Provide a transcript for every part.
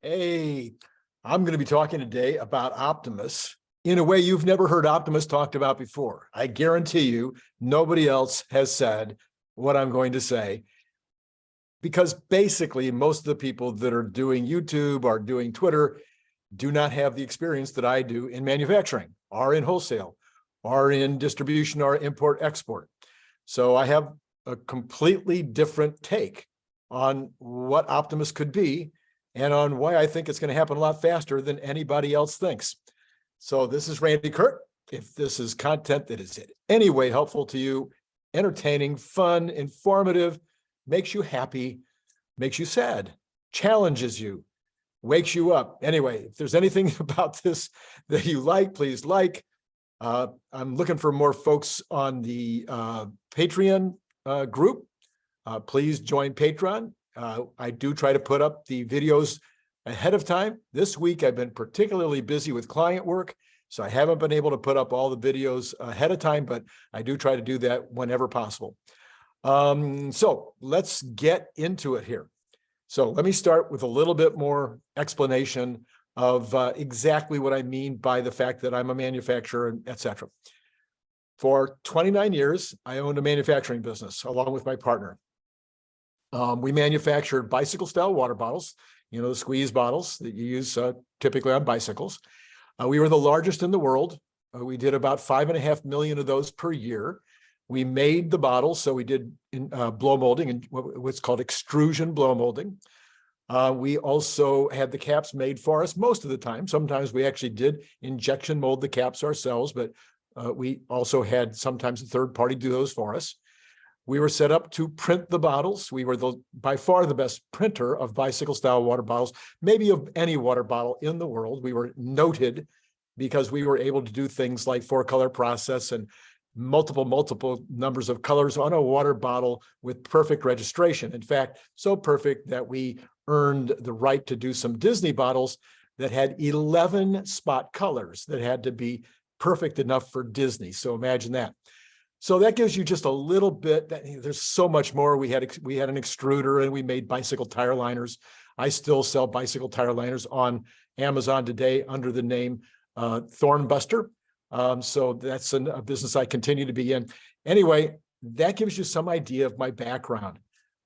Hey, I'm going to be talking today about Optimus in a way you've never heard Optimus talked about before. I guarantee you nobody else has said what I'm going to say, because basically most of the people that are doing YouTube or doing Twitter do not have the experience that I do in manufacturing or in wholesale or in distribution or import export. So I have a completely different take on what Optimus could be and on why I think it's going to happen a lot faster than anybody else thinks. So this is Randy Kirk. If this is content that is in any way helpful to you, entertaining, fun, informative, makes you happy, makes you sad, challenges you, wakes you up. Anyway, if there's anything about this that you like, please like. I'm looking for more folks on the Patreon group. Please join Patreon. I do try to put up the videos ahead of time. This week, I've been particularly busy with client work, so I haven't been able to put up all the videos ahead of time, but I do try to do that whenever possible. So let's get into it here. So let me start with a little bit more explanation of exactly what I mean by the fact that I'm a manufacturer, et cetera. For 29 years, I owned a manufacturing business along with my partner. We manufactured bicycle-style water bottles, you know, the squeeze bottles that you use typically on bicycles. We were the largest in the world. We did about 5.5 million of those per year. We made the bottles, so we did blow molding and what's called extrusion blow molding. We also had the caps made for us most of the time. Sometimes we actually did injection mold the caps ourselves, but we also had sometimes a third party do those for us. We were set up to print the bottles. We were by far the best printer of bicycle-style water bottles, maybe of any water bottle in the world. We were noted because we were able to do things like 4-color process and multiple numbers of colors on a water bottle with perfect registration. In fact, so perfect that we earned the right to do some Disney bottles that had 11 spot colors that had to be perfect enough for Disney. So imagine that. So that gives you just a little bit. There's so much more. We had an extruder and we made bicycle tire liners. I still sell bicycle tire liners on Amazon today under the name Thornbuster. So that's a business I continue to be in. Anyway, that gives you some idea of my background.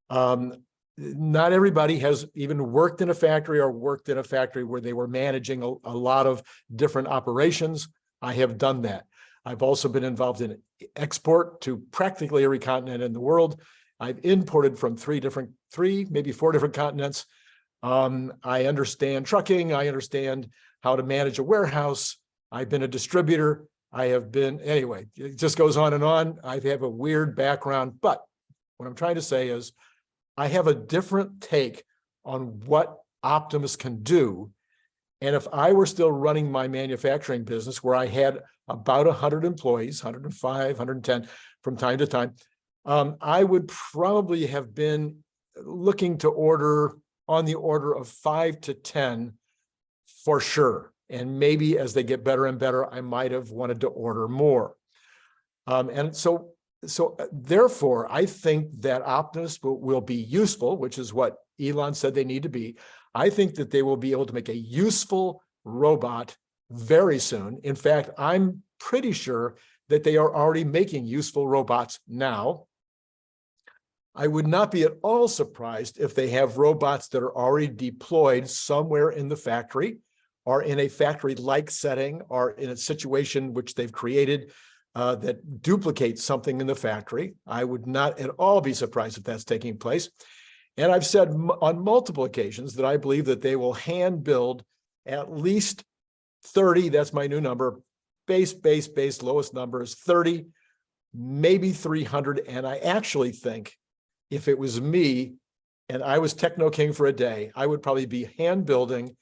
Not everybody has even worked in a factory or worked in a factory where they were managing a lot of different operations. I have done that. I've also been involved in export to practically every continent in the world. I've imported from maybe four different continents. I understand trucking. I understand how to manage a warehouse. I've been a distributor. Anyway, it just goes on and on. I have a weird background, but what I'm trying to say is I have a different take on what Optimus can do. And if I were still running my manufacturing business where I had about 100 employees, 105, 110 from time to time, I would probably have been looking to order on the order of 5 to 10 for sure. And maybe as they get better and better, I might have wanted to order more. And so therefore, I think that Optimus will be useful, which is what Elon said they need to be. I think that they will be able to make a useful robot very soon. In fact, I'm pretty sure that they are already making useful robots now. I would not be at all surprised if they have robots that are already deployed somewhere in the factory or in a factory-like setting or in a situation which they've created that duplicates something in the factory. I would not at all be surprised if that's taking place. And I've said on multiple occasions that I believe that they will hand build at least 30, that's my new number, base, lowest number is 30, maybe 300. And I actually think if it was me and I was Techno King for a day, I would probably be hand building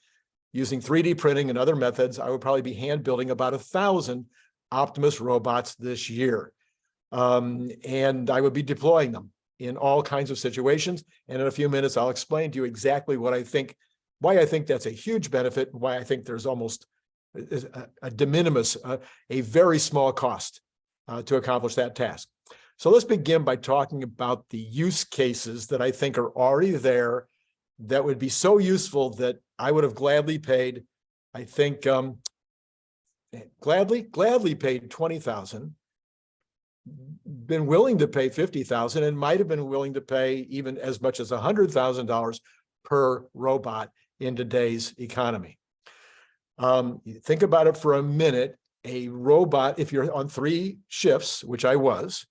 using 3D printing and other methods. I would probably be hand building about 1,000 Optimus robots this year. And I would be deploying them in all kinds of situations. And in a few minutes, I'll explain to you exactly what I think, why I think that's a huge benefit, why I think there's almost a de minimis, a very small cost to accomplish that task. So let's begin by talking about the use cases that I think are already there that would be so useful that I would have gladly paid, I think, gladly paid 20,000, been willing to pay 50,000, and might have been willing to pay even as much as $100,000 per robot in today's economy. Think about it for a minute. A robot, if you're on 3 shifts, which I was,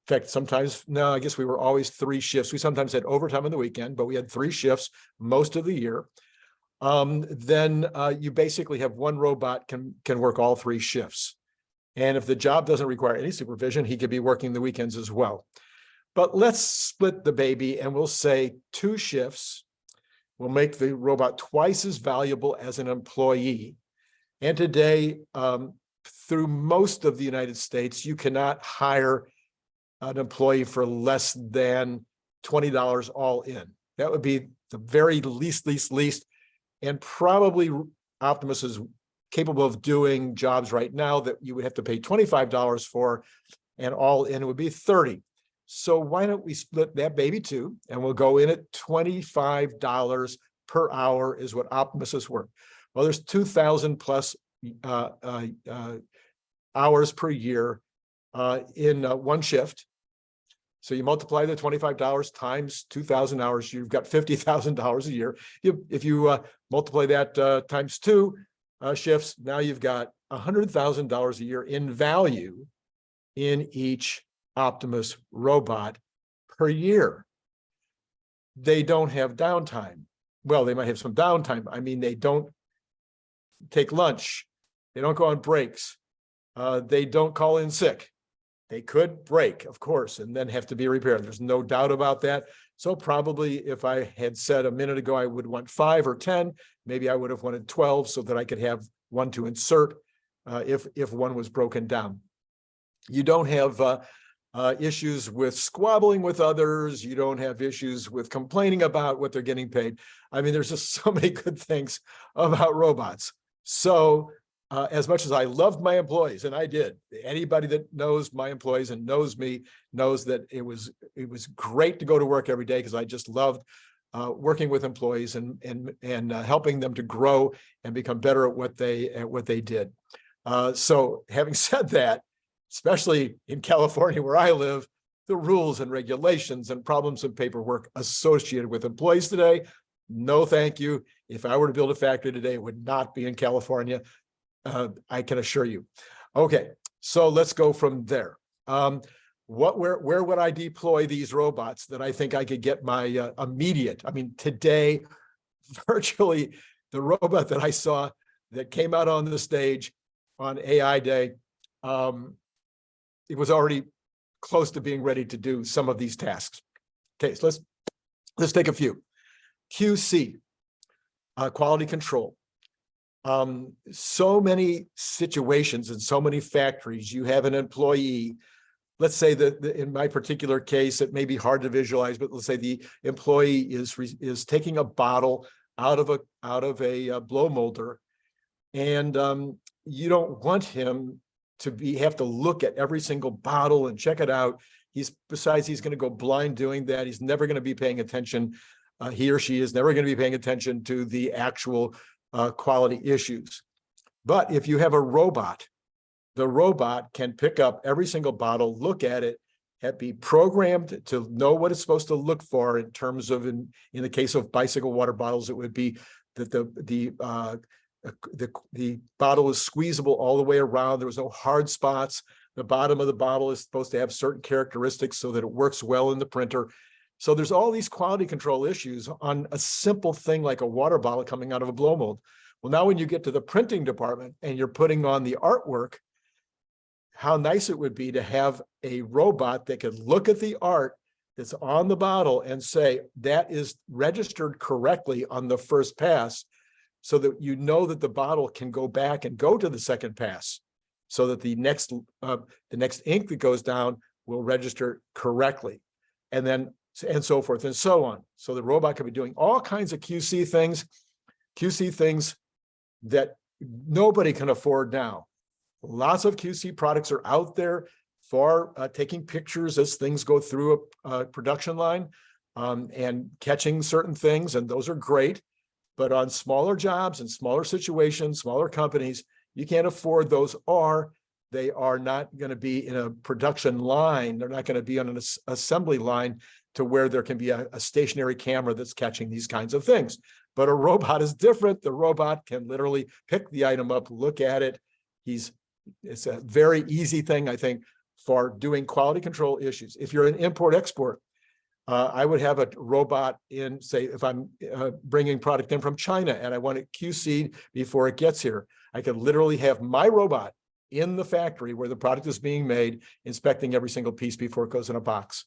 in fact, sometimes, no, I guess we were always 3 shifts. We sometimes had overtime on the weekend, but we had 3 shifts most of the year. Then you basically have one robot can work all 3 shifts. And if the job doesn't require any supervision, he could be working the weekends as well. But let's split the baby and we'll say 2 shifts will make the robot twice as valuable as an employee. And today, through most of the United States, you cannot hire an employee for less than $20 all in. That would be the very least, and probably Optimus is capable of doing jobs right now that you would have to pay $25 for, and all in would be $30. So why don't we split that baby too, and we'll go in at $25 per hour is what Optimus is worth. Well, there's 2,000 plus hours per year in one shift. So you multiply the $25 times 2,000 hours, you've got $50,000 a year. If you multiply that times 2 shifts, now you've got $100,000 a year in value in each Optimus robot per year. They don't have downtime. Well, they might have some downtime. I mean, they don't take lunch. They don't go on breaks. They don't call in sick. They could break, of course, and then have to be repaired. There's no doubt about that. So probably if I had said a minute ago I would want 5 or 10, maybe I would have wanted 12 so that I could have one to insert if one was broken down. You don't have issues with squabbling with others. You don't have issues with complaining about what they're getting paid. I mean, there's just so many good things about robots. So as much as I loved my employees, and I did, anybody that knows my employees and knows me knows that it was great to go to work every day because I just loved working with employees and helping them to grow and become better at what they did. So having said that, especially in California where I live, the rules and regulations and problems and paperwork associated with employees today, no thank you. If I were to build a factory today, it would not be in California. I can assure you. Okay, so let's go from there. Where would I deploy these robots that I think I could get my immediate? I mean, today, virtually the robot that I saw that came out on the stage on AI Day, it was already close to being ready to do some of these tasks. Okay, so let's take a few. QC, quality control. So many situations in so many factories, you have an employee. Let's say that in my particular case, it may be hard to visualize, but let's say the employee is taking a bottle out of a blow molder, and you don't want him to have to look at every single bottle and check it out. Besides, he's going to go blind doing that. He's never going to be paying attention. He or she is never going to be paying attention to the actual quality issues. But if you have a robot, the robot can pick up every single bottle, look at it, be programmed to know what it's supposed to look for in terms of, in the case of bicycle water bottles, it would be that the bottle is squeezable all the way around. There was no hard spots. The bottom of the bottle is supposed to have certain characteristics so that it works well in the printer. So there's all these quality control issues on a simple thing like a water bottle coming out of a blow mold. Well, now when you get to the printing department and you're putting on the artwork, how nice it would be to have a robot that could look at the art that's on the bottle and say, that is registered correctly on the first pass, so that you know that the bottle can go back and go to the second pass, so that the next ink that goes down will register correctly. And so forth and so on. So the robot could be doing all kinds of QC things that nobody can afford now. Lots of QC products are out there for taking pictures as things go through a production line. and catching certain things, and those are great. But on smaller jobs and smaller situations, smaller companies, you can't afford those, or they are not going to be in a production line. They're not going to be on an assembly line to where there can be a stationary camera that's catching these kinds of things. But a robot is different. The robot can literally pick the item up, look at it. It's a very easy thing, I think, for doing quality control issues. If you're an import-export, I would have a robot in, say, if I'm bringing product in from China and I want it QC'd before it gets here, I could literally have my robot in the factory where the product is being made, inspecting every single piece before it goes in a box.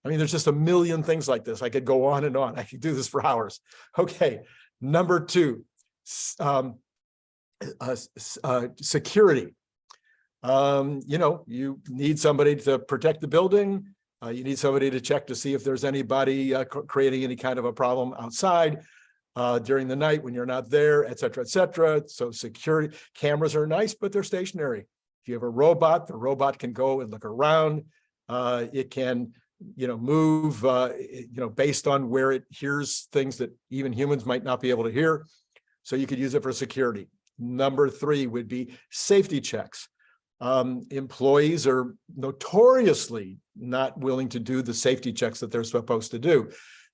I mean, there's just a million things like this. I could go on and on. I could do this for hours. Okay, number two, security. You need somebody to protect the building. You need somebody to check to see if there's anybody creating any kind of a problem outside during the night when you're not there, et cetera, et cetera. So security cameras are nice, but they're stationary. If you have a robot, the robot can go and look around. It can, move, based on where it hears things that even humans might not be able to hear. So you could use it for security. Number three would be safety checks. Employees are notoriously not willing to do the safety checks that they're supposed to do.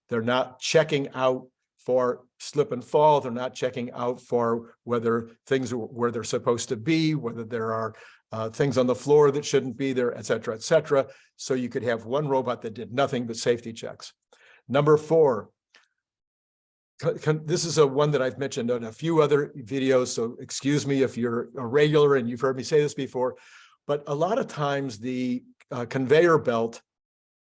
They're not checking out for slip and fall. They're not checking out for whether things are where they're supposed to be, whether there are things on the floor that shouldn't be there, et cetera, et cetera. So you could have one robot that did nothing but safety checks. Number four, this is one that I've mentioned on a few other videos, so excuse me if you're a regular and you've heard me say this before, but a lot of times the conveyor belt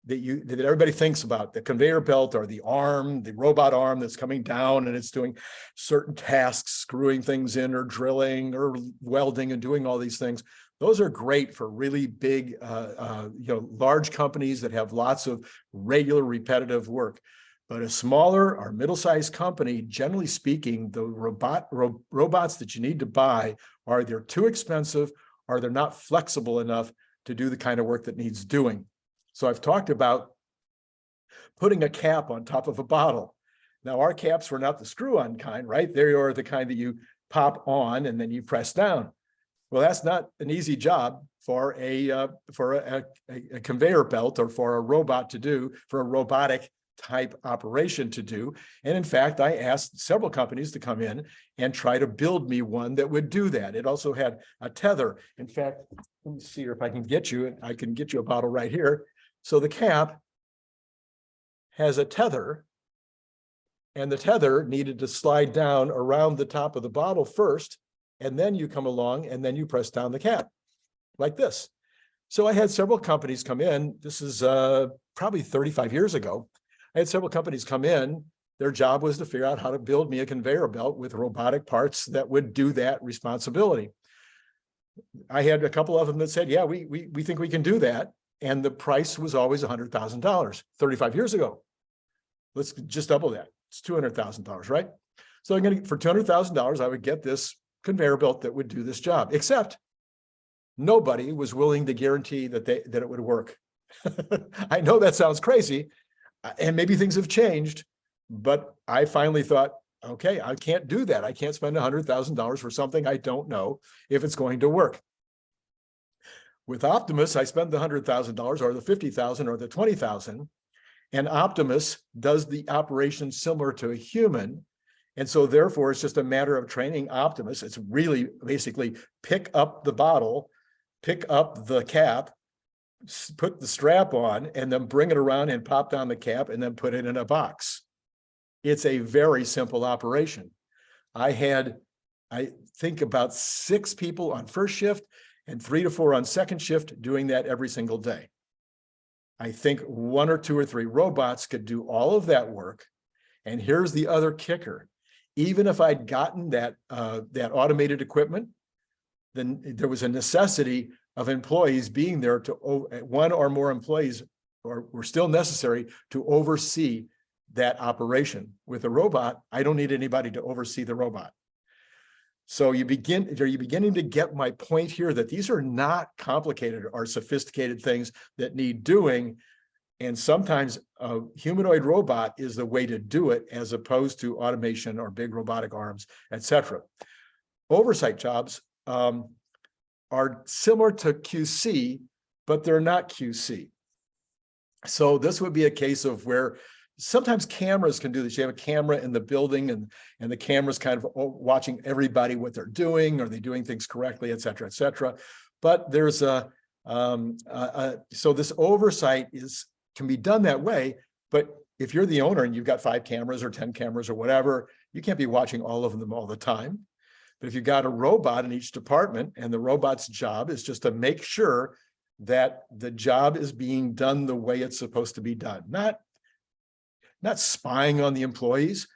that everybody thinks about, the conveyor belt or the arm, the robot arm that's coming down and it's doing certain tasks, screwing things in or drilling or welding and doing all these things. Those are great for really big, large companies that have lots of regular repetitive work. But a smaller or middle-sized company, generally speaking, the robots that you need to buy are either too expensive or they're not flexible enough to do the kind of work that needs doing. So I've talked about putting a cap on top of a bottle. Now, our caps were not the screw-on kind, right? They are the kind that you pop on and then you press down. Well, that's not an easy job for a conveyor belt or for a robot to do, for a robotic type operation to do. And in fact, I asked several companies to come in and try to build me one that would do that. It also had a tether. In fact, let me see if I can get you, I can get you a bottle right here. So the cap has a tether, and the tether needed to slide down around the top of the bottle first, and then you come along and then you press down the cap like this. So I had several companies come in. This is probably 35 years ago. I had several companies come in. Their job was to figure out how to build me a conveyor belt with robotic parts that would do that responsibility. I had a couple of them that said, yeah, we think we can do that. And the price was always $100,000 35 years ago. Let's just double that. It's $200,000, right? So I'm going to, for $200,000, I would get this conveyor belt that would do this job, except nobody was willing to guarantee that it would work. I know that sounds crazy, and maybe things have changed, but I finally thought, okay, I can't do that. I can't spend $100,000 for something I don't know if it's going to work. With Optimus, I spend the $100,000 or the $50,000 or the $20,000, and Optimus does the operation similar to a human. And so therefore, it's just a matter of training Optimus. It's really basically pick up the bottle, pick up the cap, put the strap on, and then bring it around and pop down the cap and then put it in a box. It's a very simple operation. I think about 6 people on first shift and 3 to 4 on second shift doing that every single day. I think 1 or 2 or 3 robots could do all of that work. And here's the other kicker. Even if I'd gotten that automated equipment, then there was a necessity of employees being there to, 1 or more employees were still necessary to oversee that operation. With a robot, I don't need anybody to oversee the robot. So are you beginning to get my point here that these are not complicated or sophisticated things that need doing. And sometimes a humanoid robot is the way to do it, as opposed to automation or big robotic arms, etc. Oversight jobs are similar to QC, but they're not QC. So this would be a case of where sometimes cameras can do this. You have a camera in the building, and the camera's kind of watching everybody, what they're doing, are they doing things correctly, et cetera, et cetera. But there's so this oversight can be done that way. But if you're the owner and you've got 5 cameras or 10 cameras or whatever, you can't be watching all of them all the time. But if you've got a robot in each department, and the robot's job is just to make sure that the job is being done the way it's supposed to be done, not spying on the employees,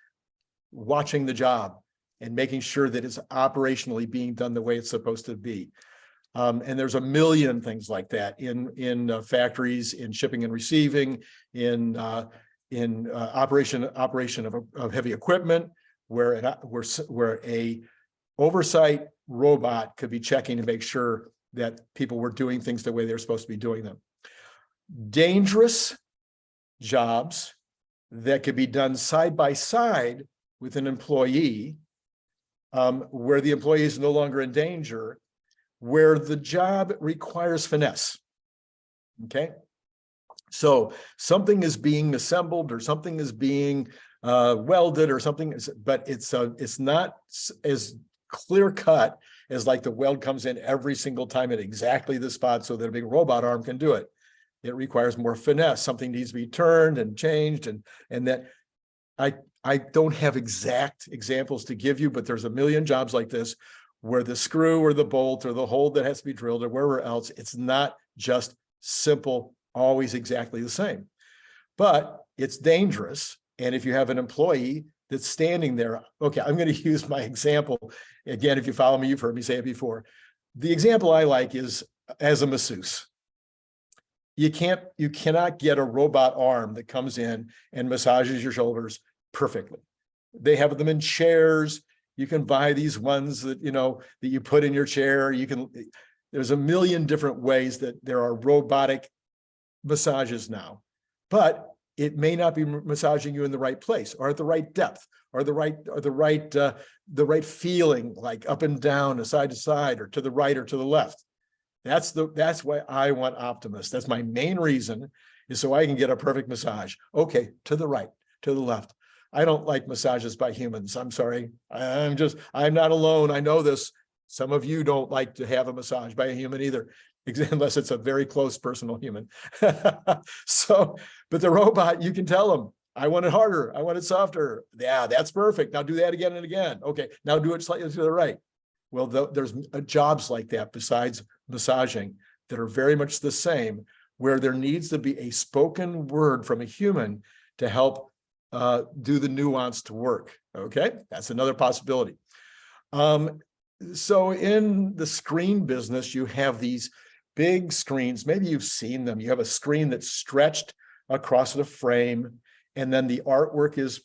watching the job and making sure that it's operationally being done the way it's supposed to be. And there's a million things like that in factories, in shipping and receiving, in operation of heavy equipment, where a oversight robot could be checking to make sure that people were doing things the way they're supposed to be doing them. Dangerous jobs that could be done side by side with an employee, where the employee is no longer in danger, where the job requires finesse. Okay, so something is being assembled, or something is being welded, or something, but it's not as clear cut as like the weld comes in every single time at exactly the spot so that a big robot arm can do it. It requires more finesse. Something needs to be turned and changed, and that I don't have exact examples to give you, but there's a million jobs like this where the screw or the bolt or the hole that has to be drilled or wherever else, it's not just simple, always exactly the same. But it's dangerous. And if you have an employee that's standing there, okay, I'm going to use my example. Again, if you follow me, you've heard me say it before. The example I like is as a masseuse. You cannot get a robot arm that comes in and massages your shoulders perfectly. They have them in chairs. You can buy these ones that you put in your chair. There's a million different ways that there are robotic massages now, but it may not be massaging you in the right place, or at the right depth, or the right feeling, like up and down, or side to side, or to the right or to the left. That's why I want Optimus. That's my main reason, is so I can get a perfect massage. Okay, to the right, to the left. I don't like massages by humans. I'm sorry. I'm not alone. I know this. Some of you don't like to have a massage by a human either, unless it's a very close personal human. So, but the robot, you can tell them, I want it harder. I want it softer. Yeah, that's perfect. Now do that again and again. Okay, now do it slightly to the right. Well, there's jobs like that besides massaging that are very much the same, where there needs to be a spoken word from a human to help do the nuanced work. Okay, that's another possibility. So in the screen business, you have these big screens. Maybe you've seen them. You have a screen that's stretched across the frame, and then the artwork is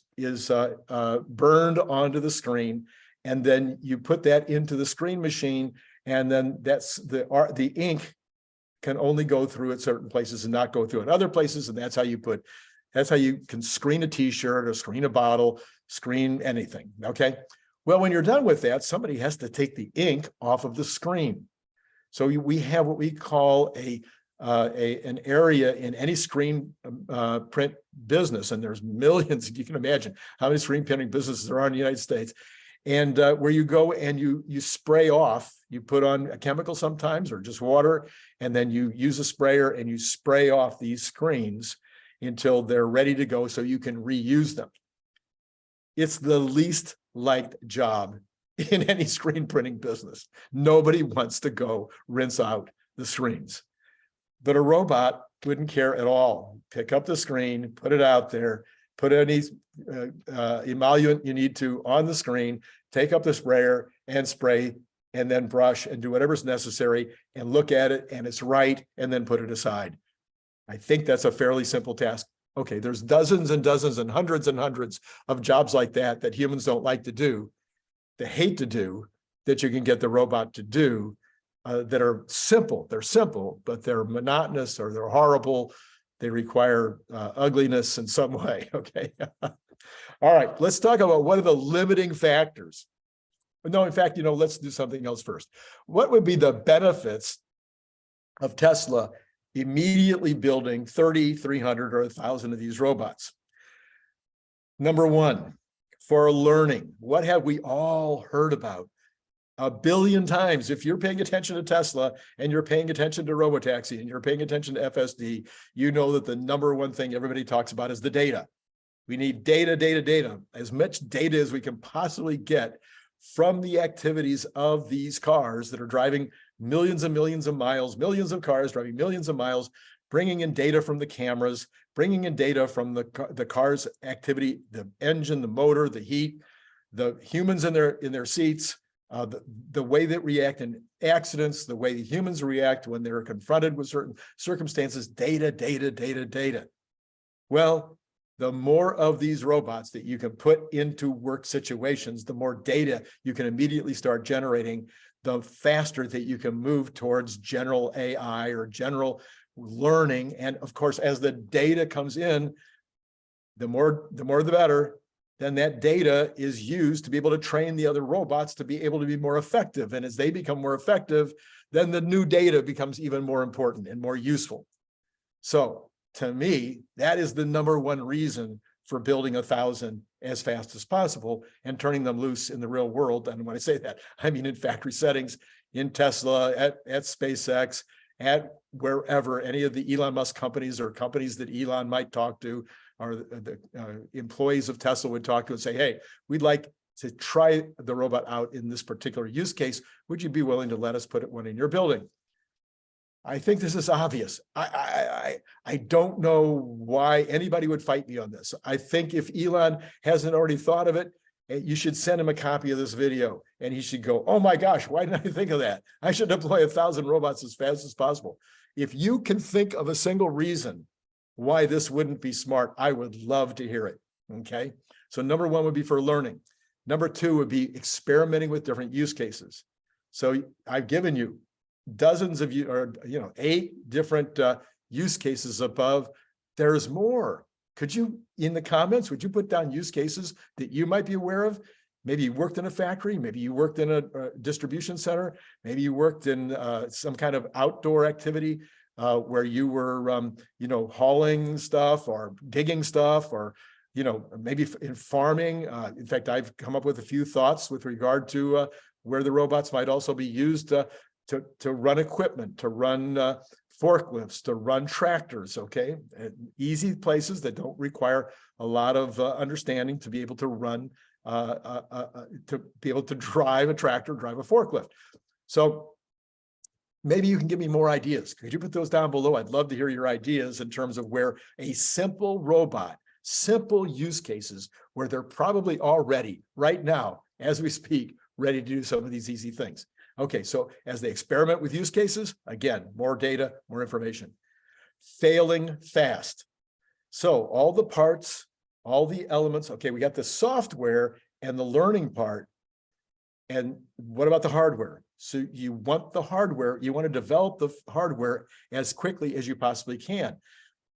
burned onto the screen, and then you put that into the screen machine, and then that's the ink can only go through at certain places and not go through at other places, and that's how you can screen a t-shirt or screen a bottle, screen anything. Okay. Well, when you're done with that, somebody has to take the ink off of the screen. So we have what we call an area in any screen print business, and there's millions. You can imagine how many screen printing businesses there are in the United States, and where you go and you spray off. You put on a chemical sometimes, or just water, and then you use a sprayer and you spray off these screens until they're ready to go, so you can reuse them. It's the least liked job in any screen printing business. Nobody wants to go rinse out the screens. But a robot wouldn't care at all. Pick up the screen, put it out there, put any emollient you need to on the screen, take up the sprayer and spray, and then brush and do whatever's necessary, and look at it, and it's right, and then put it aside. I think that's a fairly simple task. Okay, there's dozens and dozens and hundreds of jobs like that humans don't like to do, they hate to do, that you can get the robot to do, that are simple. They're simple, but they're monotonous, or they're horrible. They require ugliness in some way, okay? All right, let's talk about what are the limiting factors. No, in fact, let's do something else first. What would be the benefits of Tesla immediately building 30, 300, or 1,000 of these robots? Number one, for learning. What have we all heard about 1 billion times? If you're paying attention to Tesla and you're paying attention to robotaxi and you're paying attention to FSD, you know that the number one thing everybody talks about is the data. We need data, data, data, as much data as we can possibly get from the activities of these cars that are driving millions and millions of miles, millions of cars driving millions of miles, bringing in data from the cameras, bringing in data from the car's activity, the engine, the motor, the heat, the humans in their seats, the way that react in accidents, the way the humans react when they're confronted with certain circumstances, data, data, data, data. Well, the more of these robots that you can put into work situations, the more data you can immediately start generating, the faster that you can move towards general AI or general learning. And of course, as the data comes in, the more the better. Then that data is used to be able to train the other robots to be able to be more effective. And as they become more effective, then the new data becomes even more important and more useful. So to me, that is the number one reason for building 1,000 as fast as possible and turning them loose in the real world. And when I say that, I mean in factory settings, in Tesla, at SpaceX, at wherever any of the Elon Musk companies or companies that Elon might talk to, or the employees of Tesla would talk to and say, hey, we'd like to try the robot out in this particular use case. Would you be willing to let us put one in your building? I think this is obvious. I don't know why anybody would fight me on this. I think if Elon hasn't already thought of it, you should send him a copy of this video and he should go, oh my gosh, why didn't I think of that? I should deploy 1,000 robots as fast as possible. If you can think of a single reason why this wouldn't be smart, I would love to hear it, okay? So number one would be for learning. Number two would be experimenting with different use cases. So I've given you dozens of 8 different use cases above. There's more. Could you, in the comments, would you put down use cases that you might be aware of? Maybe you worked in a factory, maybe you worked in a distribution center, maybe you worked in some kind of outdoor activity where you were, hauling stuff or digging stuff, or, maybe in farming. In fact, I've come up with a few thoughts with regard to where the robots might also be used to run equipment, to run forklifts, to run tractors, okay? Easy places that don't require a lot of understanding to be able to run, to be able to drive a tractor, drive a forklift. So maybe you can give me more ideas. Could you put those down below? I'd love to hear your ideas in terms of where a simple robot, simple use cases, where they're probably already, right now, as we speak, ready to do some of these easy things. Okay, so as they experiment with use cases, again, more data, more information. Failing fast. So all the parts, all the elements, okay, we got the software and the learning part. And what about the hardware? So you want the hardware, you want to develop the hardware as quickly as you possibly can.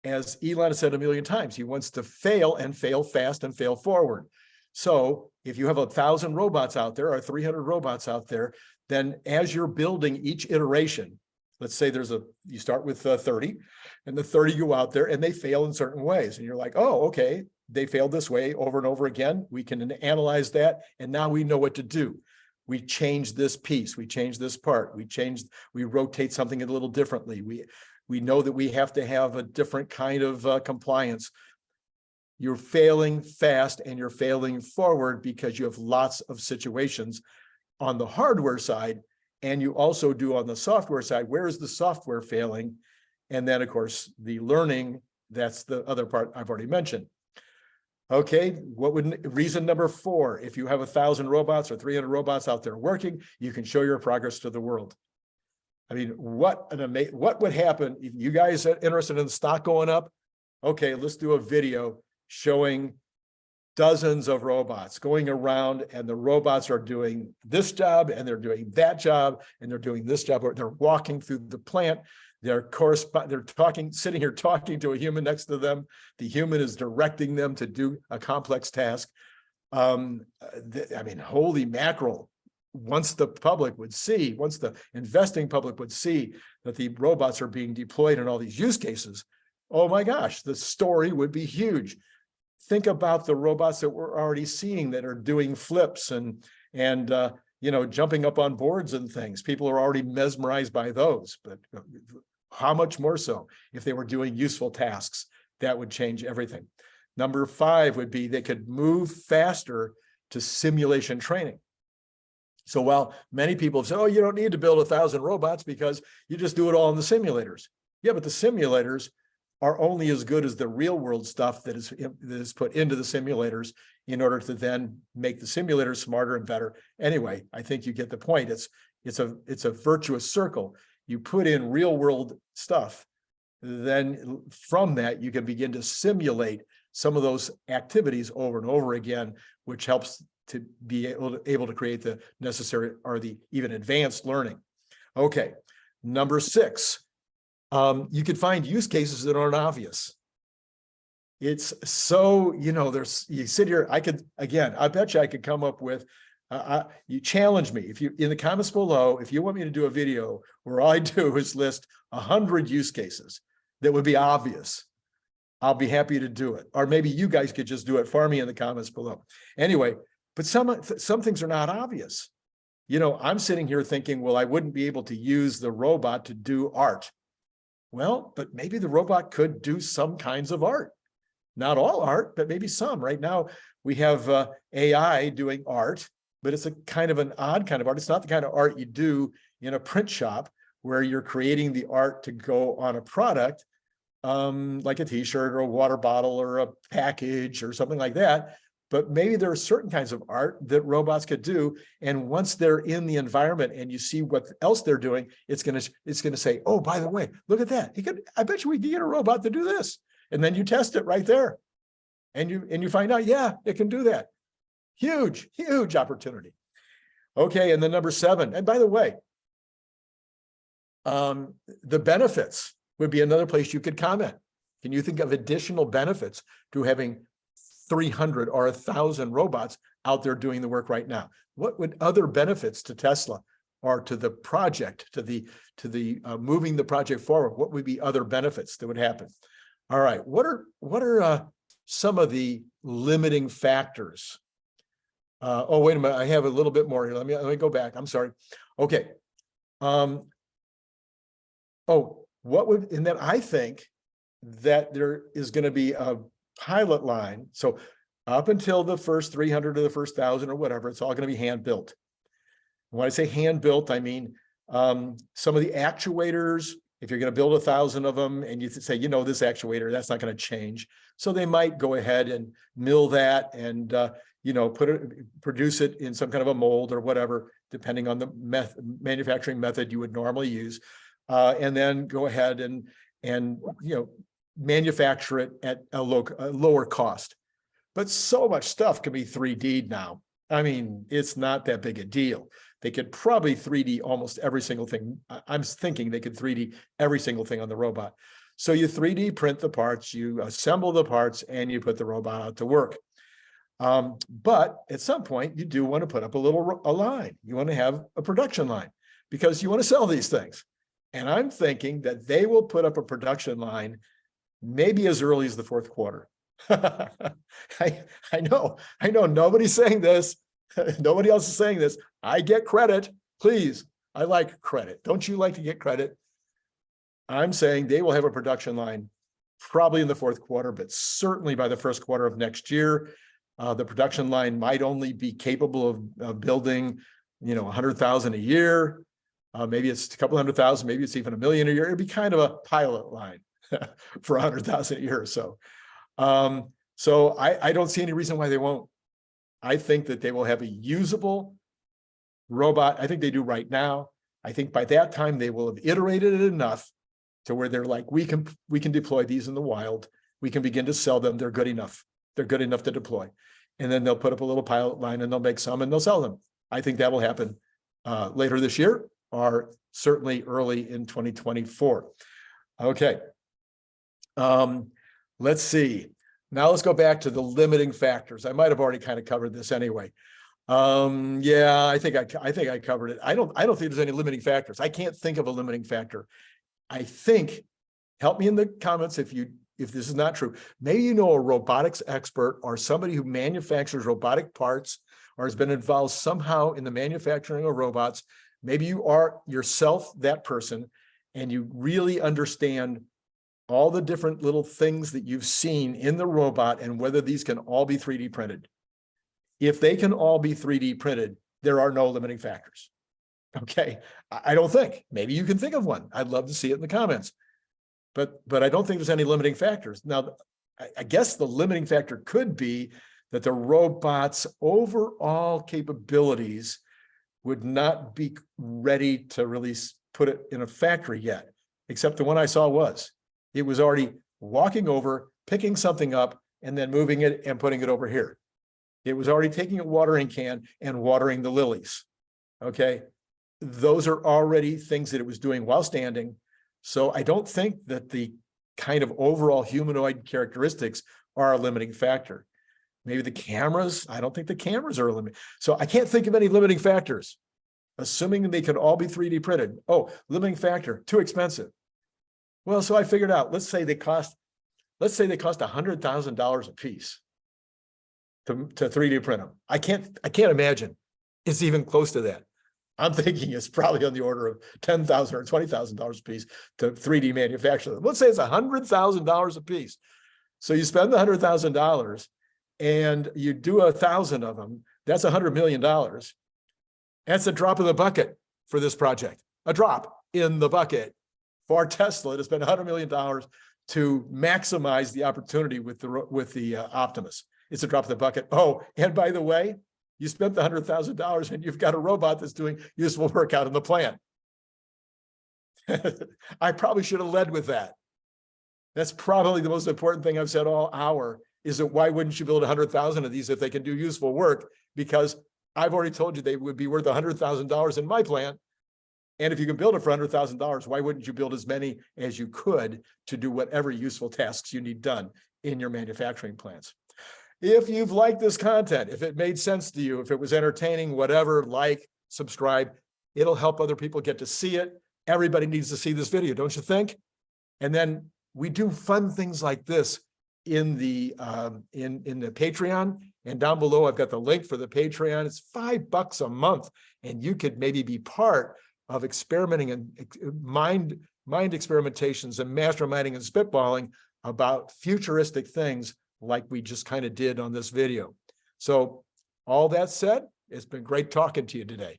As Elon has said a million times, he wants to fail and fail fast and fail forward. So if you have 1,000 robots out there or 300 robots out there, then as you're building each iteration, let's say you start with 30 and the 30 go out there and they fail in certain ways. And you're like, oh, okay, they failed this way over and over again. We can analyze that. And now we know what to do. We change this piece, we change this part, we rotate something a little differently. We know that we have to have a different kind of compliance. You're failing fast and you're failing forward because you have lots of situations on the hardware side, and you also do on the software side. Where is the software failing? And then, of course, the learning, that's the other part I've already mentioned. Okay, reason number 4, if you have 1,000 robots or 300 robots out there working, you can show your progress to the world. I mean, what would happen if you guys are interested in the stock going up? Okay, let's do a video showing dozens of robots going around, and the robots are doing this job and they're doing that job and they're doing this job, or they're walking through the plant. They're sitting here talking to a human next to them. The human is directing them to do a complex task. I mean, holy mackerel. Once the investing public would see that the robots are being deployed in all these use cases, oh my gosh, the story would be huge. Think about the robots that we're already seeing that are doing flips and jumping up on boards and things. People are already mesmerized by those, but how much more so if they were doing useful tasks? That would change everything. Number 5 would be they could move faster to simulation training. So while many people say, oh, you don't need to build 1,000 robots because you just do it all in the simulators. Yeah, but the simulators are only as good as the real world stuff that is put into the simulators in order to then make the simulators smarter and better. Anyway, I think you get the point. It's a virtuous circle. You put in real world stuff, then from that you can begin to simulate some of those activities over and over again, which helps to be able to create the necessary or the even advanced learning. Okay, number 6. You could find use cases that aren't obvious. It's so, you sit here, I bet you I could come up with, you challenge me. If you, in the comments below, if you want me to do a video where all I do is list 100 use cases that would be obvious, I'll be happy to do it. Or maybe you guys could just do it for me in the comments below. Anyway, but some things are not obvious. I'm sitting here thinking, well, I wouldn't be able to use the robot to do art. Well, but maybe the robot could do some kinds of art. Not all art, but maybe some. Right now, we have AI doing art, but it's a kind of an odd kind of art. It's not the kind of art you do in a print shop where you're creating the art to go on a product, like a t-shirt or a water bottle or a package or something like that. But maybe there are certain kinds of art that robots could do. And once they're in the environment and you see what else they're doing, it's gonna say, oh, by the way, look at that. I bet you we can get a robot to do this. And then you test it right there. And you find out, yeah, it can do that. Huge, huge opportunity. Okay, and then number 7. And by the way, the benefits would be another place you could comment. Can you think of additional benefits to having 300 or 1,000 robots out there doing the work right now? What would other benefits to Tesla or to the project, to the moving the project forward? What would be other benefits that would happen? All right, what are some of the limiting factors? Oh, wait a minute, I have a little bit more here. Let me go back. I'm sorry. Okay. And then I think that there is going to be a pilot line. So up until the first 300 or the first 1,000 or whatever, it's all going to be hand built. When I say hand built, I mean some of the actuators. If you're going to build 1,000 of them and you say, this actuator, that's not going to change. So they might go ahead and mill that and produce it in some kind of a mold or whatever, depending on the manufacturing method you would normally use, and then go ahead and manufacture it at a lower cost. But so much stuff can be 3D'd now. I mean, it's not that big a deal. They could probably 3D almost every single thing. I'm thinking they could 3D every single thing on the robot. So you 3D print the parts, you assemble the parts, and you put the robot out to work. But at some point, you do want to put up a line. You want to have a production line because you want to sell these things. And I'm thinking that they will put up a production line maybe as early as the 4th quarter. I know nobody's saying this. Nobody else is saying this. I get credit, please. I like credit. Don't you like to get credit? I'm saying they will have a production line probably in the 4th quarter, but certainly by the 1st quarter of next year. The production line might only be capable of building, 100,000 a year. Maybe it's a couple 100,000, maybe it's even 1 million a year. It'd be kind of a pilot line for 100,000 a year or so. So I don't see any reason why they won't. I think that they will have a usable robot. I think they do right now. I think by that time they will have iterated it enough to where they're like, we can deploy these in the wild. We can begin to sell them. They're good enough. They're good enough to deploy. And then they'll put up a little pilot line and they'll make some and they'll sell them. I think that will happen later this year. are certainly early in 2024. Okay. Let's see. Now let's go back to the limiting factors. I might have already kind of covered this anyway. Yeah, I think I covered it. I don't think there's any limiting factors. I can't think of a limiting factor. I think, help me in the comments if this is not true. Maybe you know a robotics expert or somebody who manufactures robotic parts or has been involved somehow in the manufacturing of robots. Maybe you are yourself that person and you really understand all the different little things that you've seen in the robot and whether these can all be 3D printed. If they can all be 3D printed, there are no limiting factors. Okay, I don't think. Maybe you can think of one. I'd love to see it in the comments. But I don't think there's any limiting factors. Now, I guess the limiting factor could be that the robot's overall capabilities would not be ready to really put it in a factory yet, except the one I saw was. It was already walking over, picking something up, and then moving it and putting it over here. It was already taking a watering can and watering the lilies. Okay, those are already things that it was doing while standing. So I don't think that the kind of overall humanoid characteristics are a limiting factor. Maybe the cameras, I don't think the cameras are a limit. So I can't think of any limiting factors, assuming they could all be 3D printed. Oh, limiting factor, too expensive. Well, so I figured out, let's say they cost $100,000 a piece to 3D print them. I can't imagine it's even close to that. I'm thinking it's probably on the order of $10,000 or $20,000 a piece to 3D manufacture them. Let's say it's $100,000 a piece. So you spend the $100,000 and you do 1,000 of them. That's $100 million. That's a drop in the bucket for this project. A drop in the bucket for Tesla to spend $100 million to maximize the opportunity with the Optimus. It's a drop in the bucket. Oh, and by the way, you spent the $100,000 and you've got a robot that's doing useful work out in the plant. I probably should have led with that. That's probably the most important thing I've said all hour, is that why wouldn't you build 100,000 of these if they can do useful work? Because I've already told you they would be worth $100,000 in my plant. And if you can build it for $100,000, why wouldn't you build as many as you could to do whatever useful tasks you need done in your manufacturing plants? If you've liked this content, if it made sense to you, if it was entertaining, whatever, like, subscribe, it'll help other people get to see it. Everybody needs to see this video, don't you think? And then we do fun things like this in the Patreon, and down below I've got the link for the Patreon. It's $5 a month, and you could maybe be part of experimenting and mind experimentations and masterminding and spitballing about futuristic things like we just kind of did on this video. So all that said, it's been great talking to you today.